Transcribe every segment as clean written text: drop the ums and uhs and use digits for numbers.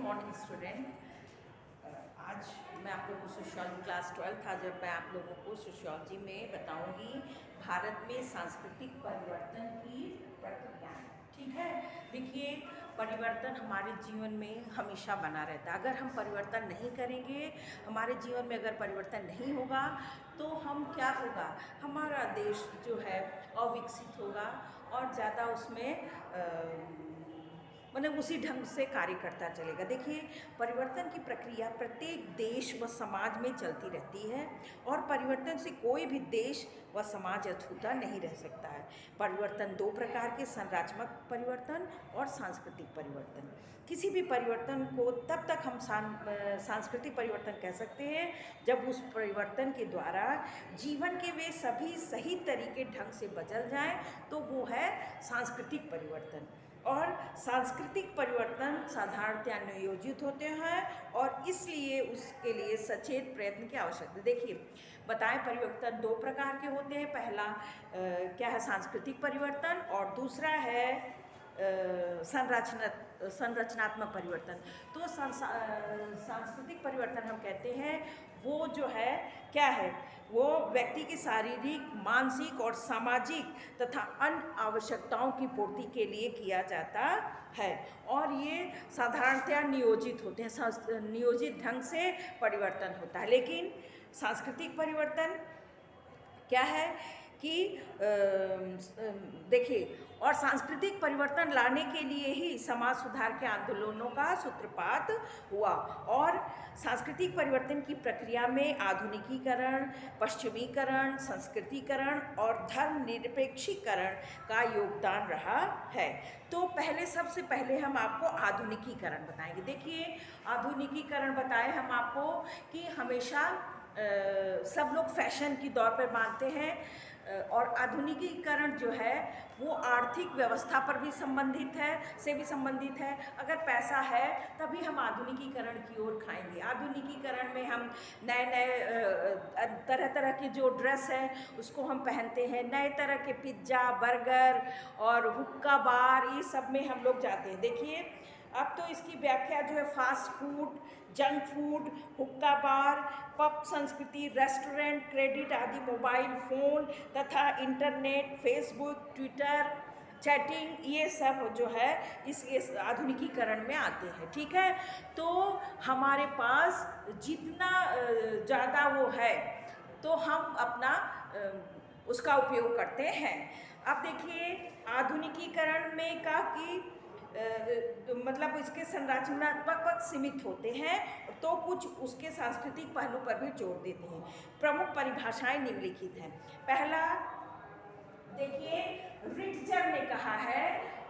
Morning student. आज मैं आप लोगों को सोशियोलॉजी क्लास 12 था जब मैं आप लोगों को सोशियोलॉजी में बताऊंगी भारत में सांस्कृतिक परिवर्तन की प्रक्रिया। ठीक है, देखिए परिवर्तन हमारे जीवन में हमेशा बना रहता है। अगर हम परिवर्तन नहीं करेंगे, हमारे जीवन में अगर परिवर्तन नहीं होगा तो हम क्या होगा, हमारा देश जो है अविकसित होगा और ज़्यादा उसमें मतलब उसी ढंग से कार्य करता चलेगा। देखिए परिवर्तन की प्रक्रिया प्रत्येक देश व समाज में चलती रहती है और परिवर्तन से कोई भी देश व समाज अछूता नहीं रह सकता है। परिवर्तन दो प्रकार के, संरचनात्मक परिवर्तन और सांस्कृतिक परिवर्तन। किसी भी परिवर्तन को तब तक हम सांस्कृतिक परिवर्तन कह सकते हैं जब उस परिवर्तन के द्वारा जीवन के वे सभी सही तरीके ढंग से बदल जाएं, तो वो है सांस्कृतिक परिवर्तन। और सांस्कृतिक परिवर्तन साधारणतया नियोजित होते हैं और इसलिए उसके लिए सचेत प्रयत्न की आवश्यकता है। देखिए बताएं, परिवर्तन दो प्रकार के होते हैं। पहला क्या है, सांस्कृतिक परिवर्तन, और दूसरा है संरचनात्मक परिवर्तन। तो सांस्कृतिक परिवर्तन हम कहते हैं वो जो है क्या है, वो व्यक्ति की शारीरिक, मानसिक और सामाजिक तथा अन्य आवश्यकताओं की पूर्ति के लिए किया जाता है और ये साधारणतया नियोजित होते हैं, नियोजित ढंग से परिवर्तन होता है। लेकिन सांस्कृतिक परिवर्तन क्या है कि देखिए, और सांस्कृतिक परिवर्तन लाने के लिए ही समाज सुधार के आंदोलनों का सूत्रपात हुआ। और सांस्कृतिक परिवर्तन की प्रक्रिया में आधुनिकीकरण, पश्चिमीकरण, संस्कृतिकरण और धर्मनिरपेक्षीकरण का योगदान रहा है। तो सबसे पहले हम आपको आधुनिकीकरण बताएंगे। देखिए आधुनिकीकरण बताए हम आपको कि हमेशा सब लोग फैशन की दौर पर मानते हैं और आधुनिकीकरण जो है वो आर्थिक व्यवस्था पर भी संबंधित है। अगर पैसा है तभी हम आधुनिकीकरण की ओर खाएंगे। आधुनिकीकरण में हम नए तरह तरह के जो ड्रेस है उसको हम पहनते हैं, नए तरह के पिज्ज़ा, बर्गर और हुक्का बार, ये सब में हम लोग जाते हैं। देखिए अब तो इसकी व्याख्या जो है फास्ट फूड, जंक फूड, हुक्का बार, पब संस्कृति, रेस्टोरेंट, क्रेडिट आदि, मोबाइल फ़ोन तथा इंटरनेट, फेसबुक, ट्विटर, चैटिंग, ये सब जो है इस आधुनिकीकरण में आते हैं। ठीक है, तो हमारे पास जितना ज़्यादा वो है तो हम अपना उसका उपयोग करते हैं। अब देखिए आधुनिकीकरण में का कि मतलब इसके संरचनात्मक पद सीमित होते हैं तो कुछ उसके सांस्कृतिक पहलू पर भी जोर देते हैं। प्रमुख परिभाषाएं निम्नलिखित हैं। पहला देखिए, रिटजर ने कहा है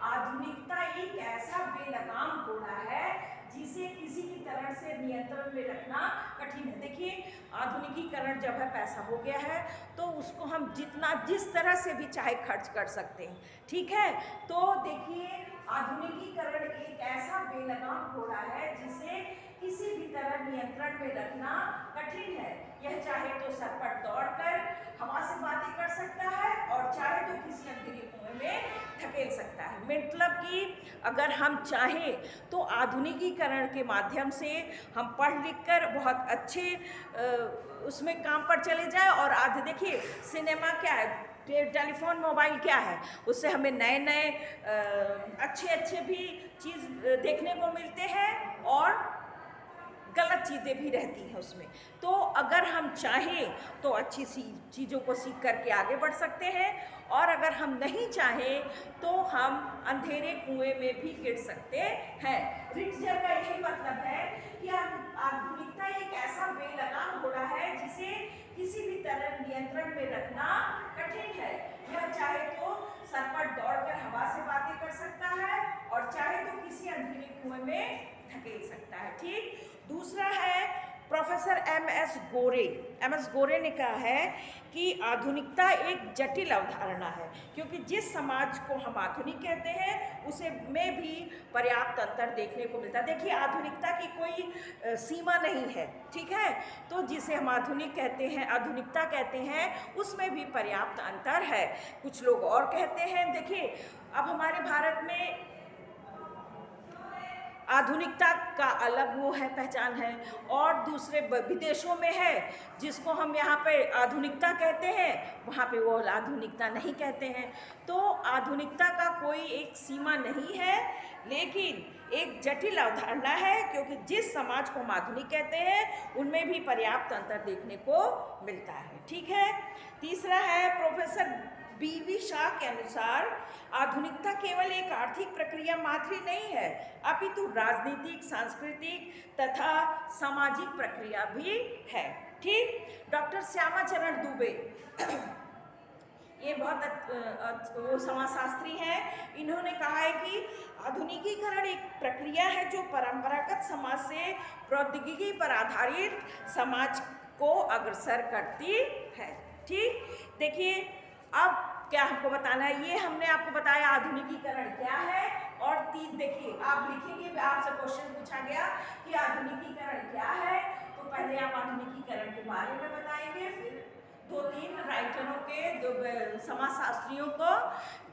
आधुनिकता एक ऐसा बेलगाम घोड़ा है जिसे किसी भी तरह से नियंत्रण में रखना कठिन है। देखिए आधुनिकीकरण जब है पैसा हो गया है तो उसको हम जिस तरह से भी चाहे खर्च कर सकते हैं। ठीक है, तो देखिए आधुनिकीकरण एक ऐसा बेलगाम घोड़ा है जिसे किसी भी तरह नियंत्रण में रखना कठिन है। यह चाहे तो सर पर दौड़कर हवा से बातें कर सकता है और चाहे तो किसी अंधेरे कुएं में धकेल सकता है। मतलब कि अगर हम चाहें तो आधुनिकीकरण के माध्यम से हम पढ़ लिख कर बहुत अच्छे उसमें काम पर चले जाए और आज देखिए सिनेमा क्या है, टेलीफोन, मोबाइल क्या है, उससे हमें नए अच्छे भी चीज़ देखने को मिलते हैं और गलत चीज़ें भी रहती हैं उसमें। तो अगर हम चाहें तो अच्छी सी चीज़ों को सीख करके आगे बढ़ सकते हैं और अगर हम नहीं चाहें तो हम अंधेरे कुएं में भी गिर सकते हैं। रिटजर का यही मतलब है कि आधुनिकता एक ऐसा बेलगाम घोड़ा है जिसे किसी भी तरह नियंत्रण में रखना कठिन है। यह चाहे तो सर पर दौड़कर हवा से बातें कर सकता है और चाहे तो किसी अंधेरे कुएं में धकेल सकता है। ठीक, दूसरा है प्रोफेसर एम.एस. गोरे ने कहा है कि आधुनिकता एक जटिल अवधारणा है क्योंकि जिस समाज को हम आधुनिक कहते हैं उसे में भी पर्याप्त अंतर देखने को मिलता है। देखिए आधुनिकता की कोई सीमा नहीं है। ठीक है, तो जिसे हम आधुनिकता कहते हैं उसमें भी पर्याप्त अंतर है। कुछ लोग और कहते हैं, देखिए अब हमारे भारत में आधुनिकता का अलग वो है, पहचान है, और दूसरे विदेशों में है जिसको हम यहाँ पे आधुनिकता कहते हैं, वहाँ पे वो आधुनिकता नहीं कहते हैं। तो आधुनिकता का कोई एक सीमा नहीं है, लेकिन एक जटिल अवधारणा है, क्योंकि जिस समाज को हम आधुनिक कहते हैं उनमें भी पर्याप्त अंतर देखने को मिलता है। ठीक है। तीसरा है प्रोफेसर BV शाह के अनुसार आधुनिकता केवल एक आर्थिक प्रक्रिया मात्र ही नहीं है, अपितु राजनीतिक, सांस्कृतिक तथा सामाजिक प्रक्रिया भी है। ठीक। डॉक्टर श्यामा चरण दुबे ये बहुत वो समाजशास्त्री हैं, इन्होंने कहा है कि आधुनिकीकरण एक प्रक्रिया है जो परंपरागत समाज से प्रौद्योगिकी पर आधारित समाज को अग्रसर करती है। ठीक। देखिए, अब क्या हमको बताना है, ये हमने आपको बताया आधुनिकीकरण क्या है, और तीन देखिए आप लिखेंगे, आपसे क्वेश्चन पूछा गया कि आधुनिकीकरण क्या है, तो पहले आप आधुनिकीकरण के बारे में बताएंगे, फिर 2-3 राइटरों के, दो समाजशास्त्रियों को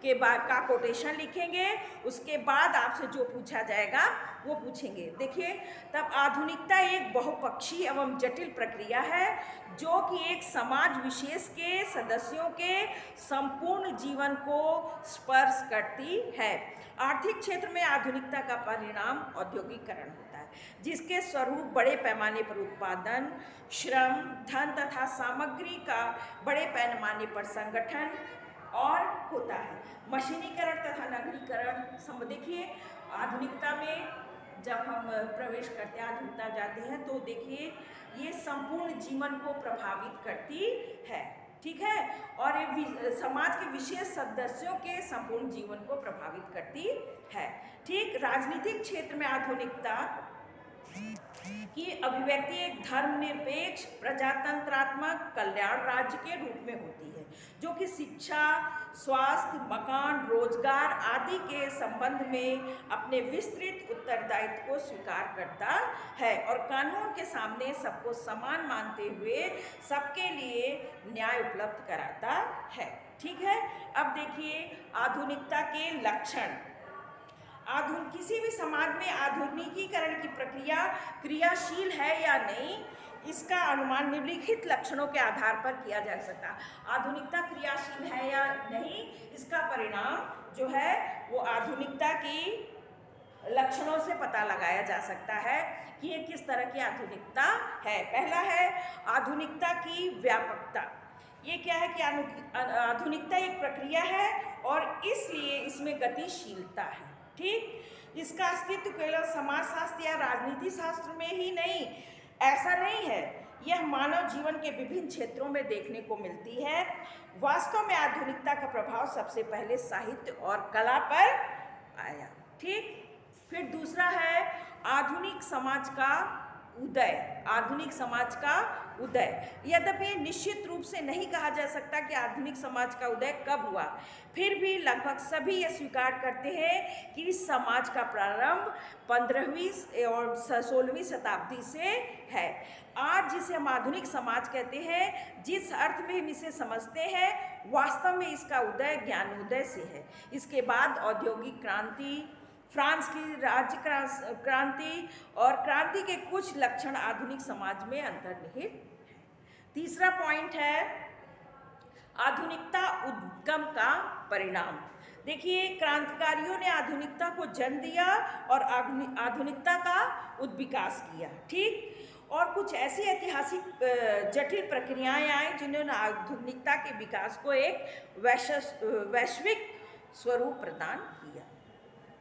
के बाद का कोटेशन लिखेंगे, उसके बाद आपसे जो पूछा जाएगा वो पूछेंगे। देखिए, तब आधुनिकता एक बहुपक्षीय एवं जटिल प्रक्रिया है जो कि एक समाज विशेष के सदस्यों के संपूर्ण जीवन को स्पर्श करती है। आर्थिक क्षेत्र में आधुनिकता का परिणाम औद्योगिकरण होता है, जिसके स्वरूप बड़े पैमाने पर उत्पादन, श्रम, धन तथा सामग्री का बड़े पैमाने पर संगठन और होता है। मशीनीकरण तथा नगरीकरण देखिए, आधुनिकता में जब हम प्रवेश करते हैं, आधुनिकता जाते हैं, तो देखिए ये संपूर्ण जीवन को प्रभावित करती है। ठीक है। और ये समाज के विशेष सदस्यों के संपूर्ण जीवन को प्रभावित करती है। ठीक। राजनीतिक क्षेत्र में आधुनिकता की अभिव्यक्ति एक धर्मनिरपेक्ष प्रजातंत्रात्मक कल्याण राज्य के रूप में होती है, जो कि शिक्षा, स्वास्थ्य, मकान, रोजगार आदि के संबंध में अपने विस्तृत उत्तरदायित्व को स्वीकार करता है और कानून के सामने सबको समान मानते हुए सबके लिए न्याय उपलब्ध कराता है। ठीक है। अब देखिए आधुनिकता के लक्षण। किसी भी समाज में आधुनिकीकरण की प्रक्रिया क्रियाशील है या नहीं, इसका अनुमान निम्नलिखित लक्षणों के आधार पर किया जा सकता है। आधुनिकता क्रियाशील है या नहीं, इसका परिणाम जो है वो आधुनिकता की लक्षणों से पता लगाया जा सकता है कि ये किस तरह की आधुनिकता है। पहला है आधुनिकता की व्यापकता। ये क्या है कि आधुनिकता एक प्रक्रिया है और इसलिए इसमें गतिशीलता है। ठीक। इसका अस्तित्व केवल समाजशास्त्र या राजनीति शास्त्र में ही नहीं, ऐसा नहीं है, यह मानव जीवन के विभिन्न क्षेत्रों में देखने को मिलती है। वास्तव में आधुनिकता का प्रभाव सबसे पहले साहित्य और कला पर आया। ठीक। फिर दूसरा है आधुनिक समाज का उदय। आधुनिक समाज का उदय, यद्यपि निश्चित रूप से नहीं कहा जा सकता कि आधुनिक समाज का उदय कब हुआ, फिर भी लगभग सभी यह स्वीकार करते हैं कि इस समाज का प्रारंभ 15वीं और 16वीं शताब्दी से है। आज जिसे हम आधुनिक समाज कहते हैं, जिस अर्थ में हम इसे समझते हैं, वास्तव में इसका उदय ज्ञानोदय से है। इसके बाद औद्योगिक क्रांति, फ्रांस की राज्य क्रांति और क्रांति के कुछ लक्षण आधुनिक समाज में अंतर्निहित है। तीसरा पॉइंट है आधुनिकता उद्गम का परिणाम। देखिए, क्रांतिकारियों ने आधुनिकता को जन्म दिया और आधुनिकता का उद्विकास किया। ठीक। और कुछ ऐसी ऐतिहासिक जटिल प्रक्रियाएं आई जिन्होंने आधुनिकता के विकास को एक वैश्विक स्वरूप प्रदान किया।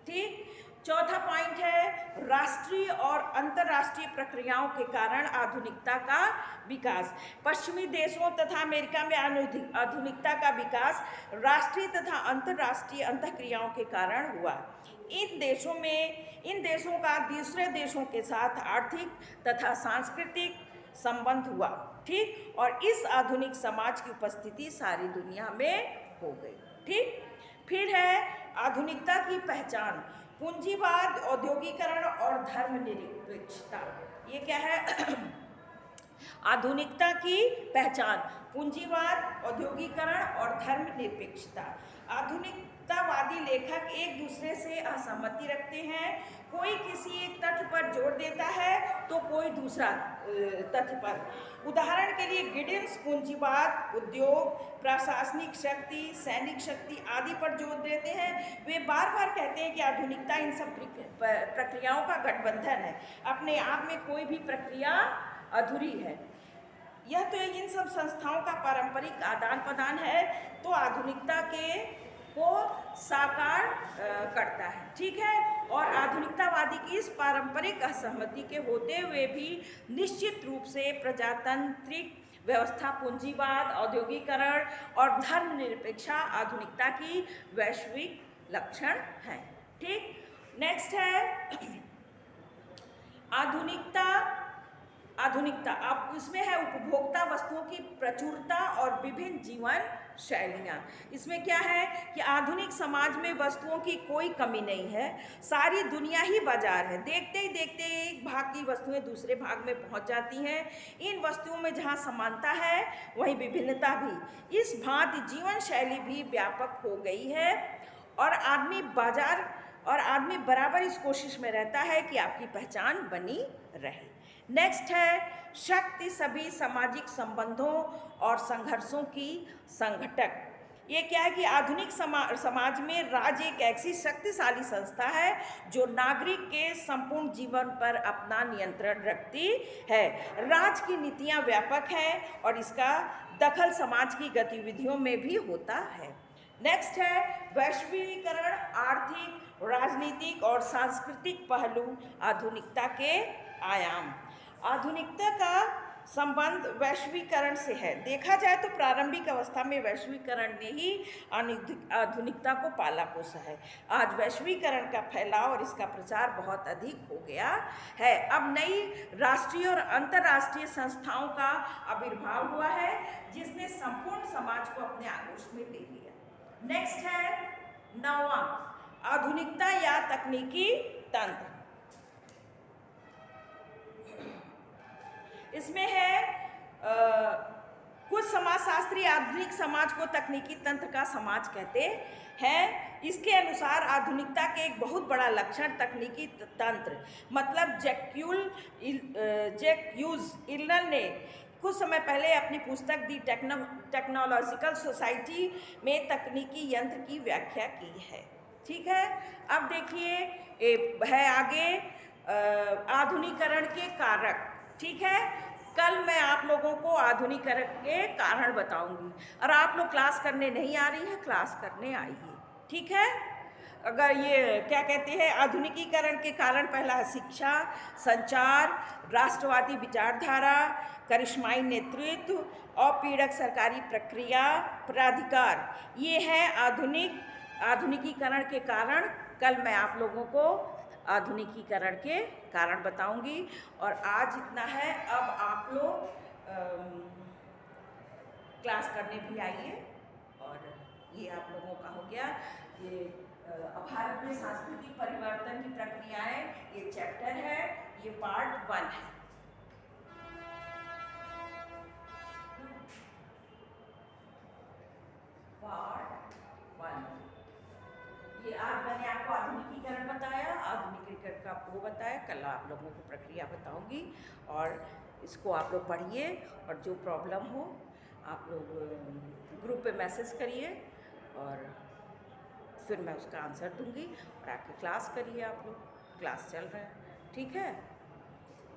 ठीक। चौथा पॉइंट है राष्ट्रीय और अंतर्राष्ट्रीय प्रक्रियाओं के कारण आधुनिकता का विकास। पश्चिमी देशों तथा अमेरिका में आधुनिकता का विकास राष्ट्रीय तथा अंतर्राष्ट्रीय अंतःक्रियाओं के कारण हुआ। इन देशों का दूसरे देशों के साथ आर्थिक तथा सांस्कृतिक संबंध हुआ। ठीक। और इस आधुनिक समाज की उपस्थिति सारी दुनिया में हो गई। ठीक। फिर है आधुनिकता की पहचान, पूंजीवाद, औद्योगिकरण और धर्मनिरपेक्षता। ये क्या है? आधुनिकता की पहचान, पूंजीवाद, औद्योगिकरण और धर्मनिरपेक्षता। आधुनिकता आधुनिकतावादी लेखक एक दूसरे से असहमति रखते हैं। कोई किसी एक तथ्य पर जोर देता है तो कोई दूसरा तथ्य पर। उदाहरण के लिए गिडिन्स पूंजीवाद, उद्योग, प्रशासनिक शक्ति, सैनिक शक्ति आदि पर जोर देते हैं। वे बार बार कहते हैं कि आधुनिकता इन सब प्रक्रियाओं का गठबंधन है, अपने आप में कोई भी प्रक्रिया अधूरी है। यह तो इन सब संस्थाओं का पारंपरिक आदान प्रदान है तो आधुनिकता को साकार करता है, ठीक है। और आधुनिकतावादी की इस पारंपरिक असहमति के होते हुए भी निश्चित रूप से प्रजातांत्रिक व्यवस्था, पूंजीवाद, औद्योगिकरण और धर्मनिरपेक्षा आधुनिकता की वैश्विक लक्षण है, ठीक। नेक्स्ट है आधुनिकता। अब इसमें है उपभोक्ता वस्तुओं की प्रचुरता और विभिन्न जीवन शैलियाँ। इसमें क्या है कि आधुनिक समाज में वस्तुओं की कोई कमी नहीं है, सारी दुनिया ही बाजार है। देखते ही देखते एक भाग की वस्तुएं दूसरे भाग में पहुंच जाती हैं। इन वस्तुओं में जहां समानता है वहीं विभिन्नता भी। इस भांति जीवन शैली भी व्यापक हो गई है और आदमी बराबर इस कोशिश में रहता है कि आपकी पहचान बनी रहे। नेक्स्ट है शक्ति सभी सामाजिक संबंधों और संघर्षों की संघटक। ये क्या है कि आधुनिक समाज में राज्य एक ऐसी शक्तिशाली संस्था है जो नागरिक के संपूर्ण जीवन पर अपना नियंत्रण रखती है। राज्य की नीतियां व्यापक हैं और इसका दखल समाज की गतिविधियों में भी होता है। नेक्स्ट है वैश्वीकरण। आर्थिक, राजनीतिक और सांस्कृतिक पहलू आधुनिकता के आयाम। आधुनिकता का संबंध वैश्वीकरण से है। देखा जाए तो प्रारंभिक अवस्था में वैश्वीकरण ने ही आधुनिकता को पाला पोसा है। आज वैश्वीकरण का फैलाव और इसका प्रचार बहुत अधिक हो गया है। अब नई राष्ट्रीय और अंतर्राष्ट्रीय संस्थाओं का आविर्भाव हुआ है जिसने संपूर्ण समाज को अपने आगोश में ले लिया। नेक्स्ट है 9वां, आधुनिकता या तकनीकी तंत्र। इसमें है कुछ समाजशास्त्री आधुनिक समाज को तकनीकी तंत्र का समाज कहते हैं। इसके अनुसार आधुनिकता के एक बहुत बड़ा लक्षण तकनीकी तंत्र मतलब जैक्यूज इल्नर ने कुछ समय पहले अपनी पुस्तक दी टेक्नोलॉजिकल सोसाइटी में तकनीकी यंत्र की व्याख्या की है, ठीक है। अब देखिए है आगे आधुनिकीकरण के कारक, ठीक है। कल मैं आप लोगों को आधुनिकीकरण के कारण बताऊंगी और आप लोग क्लास करने नहीं आ रही हैं, क्लास करने आइए, ठीक है। अगर ये क्या कहते हैं आधुनिकीकरण के कारण, पहला है शिक्षा, संचार, राष्ट्रवादी विचारधारा, करिश्माई नेतृत्व, अपीड़क सरकारी प्रक्रिया, प्राधिकार। ये है आधुनिकीकरण के कारण। कल मैं आप लोगों को आधुनिकीकरण के कारण बताऊंगी। और आज इतना है, अब आप लोग क्लास करने भी आइए। और ये आप लोगों का हो गया ये भारत में सांस्कृतिक परिवर्तन की प्रक्रियाएं, ये चैप्टर है, ये पार्ट 1 है। पार्ट 1 ये आज मैंने आपको आधुनिकीकरण बताया, आधुनिकीकरण का वो बताया। कल आप लोगों को प्रक्रिया बताऊंगी और इसको आप लोग पढ़िए और जो प्रॉब्लम हो आप लोग ग्रुप पे मैसेज करिए और फिर मैं उसका आंसर दूंगी और आके क्लास करिए। आप लोग क्लास चल रहा है, ठीक है।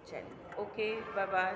चलिए, ओके, बाय बाय।